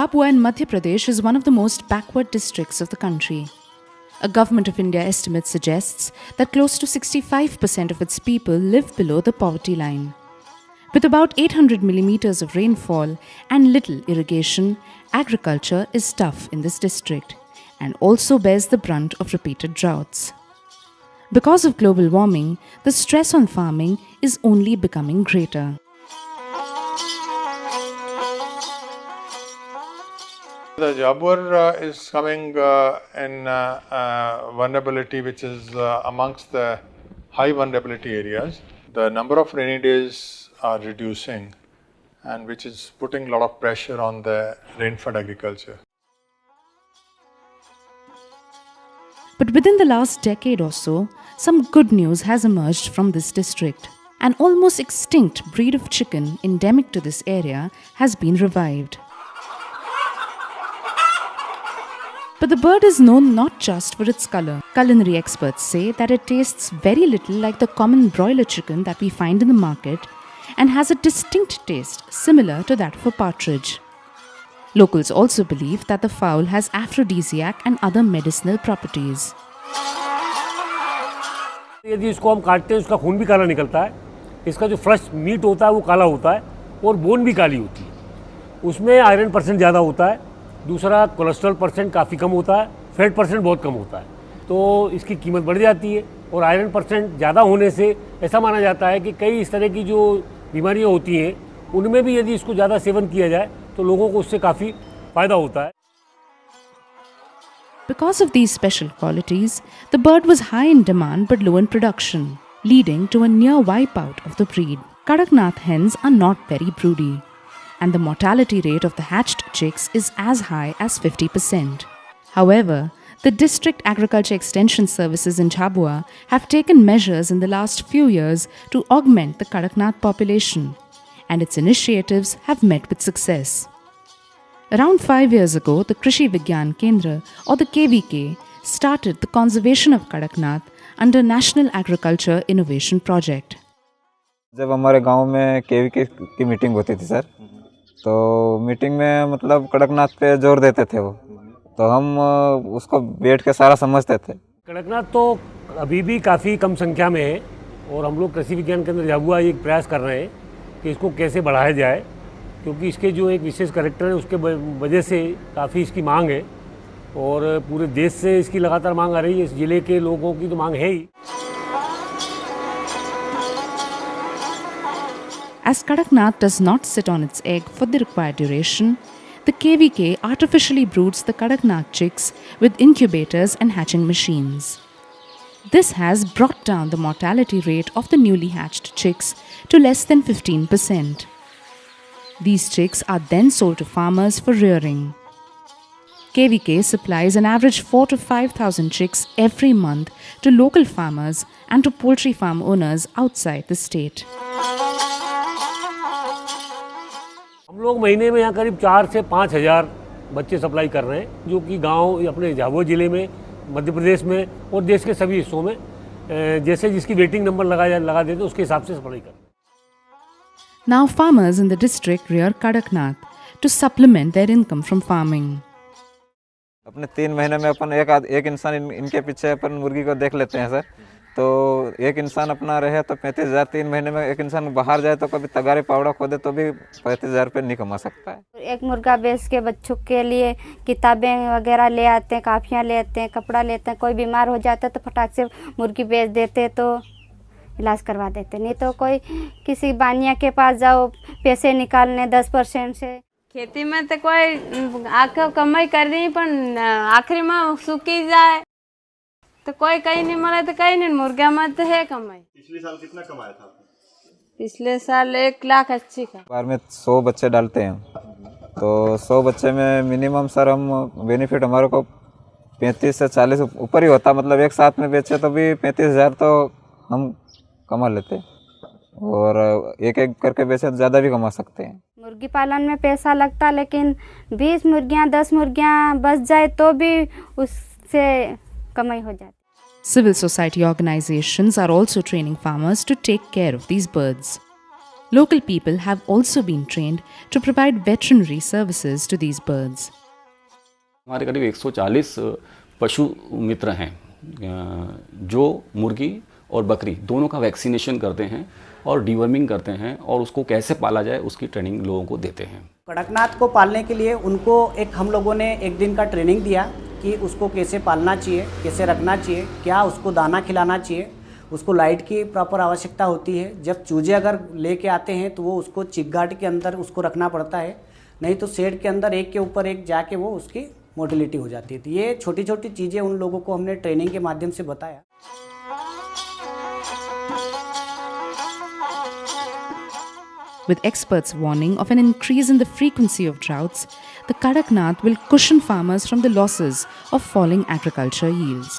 Jhabua in Madhya Pradesh is one of the most backward districts of the country. A Government of India estimate suggests that close to 65% of its people live below the poverty line. With about 800 millimeters of rainfall and little irrigation, agriculture is tough in this district and also bears the brunt of repeated droughts. Because of global warming, the stress on farming is only becoming greater. The Jhabua is coming in vulnerability, which is amongst the high vulnerability areas. The number of rainy days are reducing, and which is putting a lot of pressure on the rain-fed agriculture. But within the last decade or so, some good news has emerged from this district. An almost extinct breed of chicken endemic to this area has been revived. But the bird is known not just for its color. Culinary experts say that it tastes very little like the common broiler chicken that we find in the market and has a distinct taste similar to that of a partridge. Locals also believe that the fowl has aphrodisiac and other medicinal properties. यदि इसको हम काटते हैं उसका खून भी काला निकलता है, इसका जो फ्रेश मीट होता है वो काला होता है और बोन भी काली होती है, उसमें आयरन परसेंट ज़्यादा होता है, दूसरा कोलेस्ट्रॉल परसेंट काफ़ी कम होता है, फैट परसेंट बहुत कम होता है, तो इसकी कीमत बढ़ जाती है। और आयरन परसेंट ज़्यादा होने से ऐसा माना जाता है कि कई इस तरह की जो बीमारियाँ होती हैं उनमें भी यदि इसको ज़्यादा सेवन किया जाए तो लोगों को उससे काफ़ी फ़ायदा होता है। Because of these special qualities, the bird was high in demand but low in production, leading to a near wipeout of the breed. Kadaknath hens are not very broody, and the mortality rate of the hatched chicks is as high as 50%. However, the District Agriculture Extension Services in Jhabua have taken measures in the last few years to augment the Kadaknath population, and its initiatives have met with success. Around 5 years ago, the Krishi Vigyan Kendra, or the KVK, started the conservation of Kadaknath under National Agriculture Innovation Project. जब हमारे गांव में KVK की meeting होती थी sir, तो meeting में मतलब कड़कनाथ पे जोर देते थे वो, तो हम उसको बैठ के सारा समझते थे। कड़कनाथ तो अभी भी काफ़ी कम संख्या में है और हम लोग कृषि विज्ञान केंद्र झाबुआ एक प्रयास कर रहे हैं कि इसको कैसे बढ़ाया जाए, क्योंकि इसके जो एक विशेष कैरेक्टर है उसके वजह से काफ़ी इसकी मांग है और पूरे देश से इसकी लगातार मांग आ रही है। इस ज़िले के लोगों की तो मांग है ही। As Kadaknath does not sit on its egg for the required duration, the KVK artificially broods the Kadaknath chicks with incubators and hatching machines. This has brought down the mortality rate of the newly hatched chicks to less than 15%. These chicks are then sold to farmers for rearing. KVK supplies an average 4,000 to 5,000 chicks every month to local farmers and to poultry farm owners outside the state. हम लोग महीने में यहाँ करीब 4 से 5 हज़ार बच्चे supply कर रहे हैं, जो कि गांव अपने झाबुआ ज़िले में, मध्य प्रदेश में और देश के सभी हिस्सों में जैसे जिसकी वेटिंग नंबर लगा देते उसके हिसाब से सप्लाई करते हैं। Now farmers in the district rear Kadaknath to supplement their income from farming. अपने 3 महीने में अपन एक इंसान इनके पीछे अपन मुर्गी को देख लेते हैं सर, तो एक इंसान अपना रहे तो 35,000, 3 महीने में एक इंसान बाहर जाए तो कभी तगारी पावड़ा खोदे तो भी 35,000 रुपये नहीं कमा सकता है। एक मुर्गा बेच के बच्चों के लिए किताबें वगैरह ले आते हैं, काफियाँ ले आते हैं, कपड़ा लेते हैं, कोई बीमार हो जाता है तो फटाक से मुर्गी बेच देते तो इलाज करवा देते, नहीं तो कोई किसी बानिया के पास जाओ पैसे निकालने 10% से। खेती में तो कोई आखिर कमाई कर रही पर आखिरी में सूखी जाए तो कोई कहीं नहीं मरे तो कहीं नहीं, मुर्गा में तो है कमाई। पिछले साल कितना कमाया था आपने? पिछले साल 1,80,000 का। बार में 100 बच्चे डालते हैं, तो 100 बच्चे में मिनिमम सर हम बेनिफिट हमारे को 35 से 40 ऊपर ही होता, मतलब एक साथ में बेचे तो भी 35,000 तो हम कमा लेते और एक एक करके बेचे तो ज़्यादा भी कमा सकते हैं। मुर्गी पालन में पैसा लगता, लेकिन 20 मुर्गियाँ 10 मुर्गियाँ बच जाए तो भी उससे कमाई हो जाती। Civil society organizations are also training farmers to take care of these birds. Local people have also been trained to provide veterinary services to these birds. हमारे करीब 140 पशु मित्र हैं जो मुर्गी और बकरी दोनों का वैक्सीनेशन करते हैं और डीवर्मिंग करते हैं और उसको कैसे पाला जाए उसकी ट्रेनिंग लोगों को देते हैं। कड़कनाथ को पालने के लिए उनको हम लोगों ने एक दिन का ट्रेनिंग दिया कि उसको कैसे पालना चाहिए, कैसे रखना चाहिए, क्या उसको दाना खिलाना चाहिए, उसको लाइट की प्रॉपर आवश्यकता होती है। जब चूजे अगर लेके आते हैं तो वो उसको चिकगाट के अंदर उसको रखना पड़ता है, नहीं तो शेड के अंदर एक के ऊपर एक जाके वो उसकी मोटिलिटी हो जाती है। तो ये छोटी छोटी चीज़ें उन लोगों को हमने ट्रेनिंग के माध्यम से बताया। With experts warning of an increase in the frequency of droughts, the Kadaknath will cushion farmers from the losses of falling agriculture yields.